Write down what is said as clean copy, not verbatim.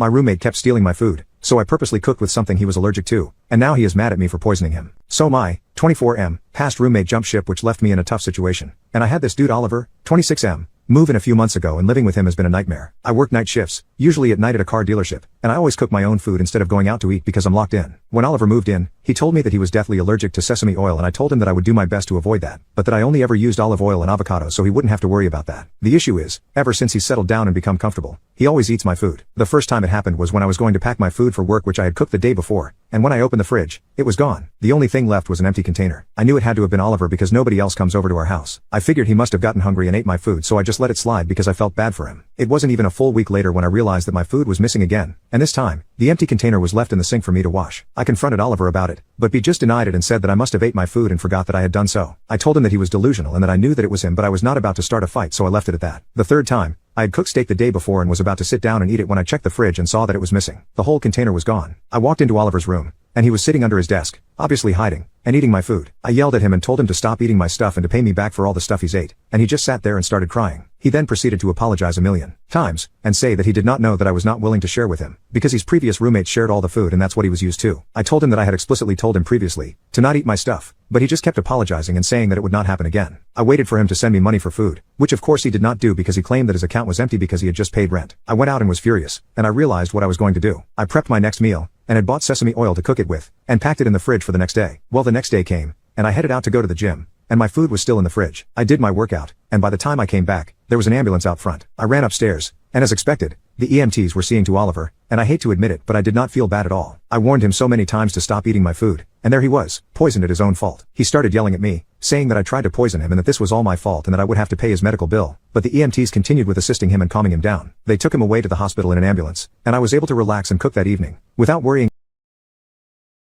My roommate kept stealing my food, so I purposely cooked with something he was allergic to, and now he is mad at me for poisoning him. So my 24M past roommate jumped ship, which left me in a tough situation. And I had this dude Oliver, 26M, move in a few months ago, and living with him has been a nightmare. I work night shifts, usually at night at a car dealership, and I always cook my own food instead of going out to eat because I'm locked in. When Oliver moved in, he told me that he was deathly allergic to sesame oil, and I told him that I would do my best to avoid that, but that I only ever used olive oil and avocado so he wouldn't have to worry about that. The issue is, ever since he's settled down and become comfortable, he always eats my food. The first time it happened was when I was going to pack my food for work, which I had cooked the day before, and when I opened the fridge, it was gone. The only thing left was an empty container. I knew it had to have been Oliver because nobody else comes over to our house. I figured he must have gotten hungry and ate my food, so I just let it slide because I felt bad for him. It wasn't even a full week later when I realized that my food was missing again, and this time, the empty container was left in the sink for me to wash. I confronted Oliver about it, but he just denied it and said that I must have ate my food and forgot that I had done so. I told him that he was delusional and that I knew that it was him, but I was not about to start a fight, so I left it at that. The third time, I had cooked steak the day before and was about to sit down and eat it when I checked the fridge and saw that it was missing. The whole container was gone. I walked into Oliver's room, and he was sitting under his desk, obviously hiding, and eating my food. I yelled at him and told him to stop eating my stuff and to pay me back for all the stuff he's ate, and he just sat there and started crying. He then proceeded to apologize a million times, and say that he did not know that I was not willing to share with him, because his previous roommates shared all the food and that's what he was used to. I told him that I had explicitly told him previously to not eat my stuff, but he just kept apologizing and saying that it would not happen again. I waited for him to send me money for food, which of course he did not do because he claimed that his account was empty because he had just paid rent. I went out and was furious, and I realized what I was going to do. I prepped my next meal, and had bought sesame oil to cook it with, and packed it in the fridge for the next day. Well, the next day came, and I headed out to go to the gym, and my food was still in the fridge. I did my workout, and by the time I came back, there was an ambulance out front. I ran upstairs, and as expected, the EMTs were seeing to Oliver, and I hate to admit it, but I did not feel bad at all. I warned him so many times to stop eating my food, and there he was, poisoned at his own fault. He started yelling at me, saying that I tried to poison him and that this was all my fault and that I would have to pay his medical bill, but the EMTs continued with assisting him and calming him down. They took him away to the hospital in an ambulance, and I was able to relax and cook that evening, without worrying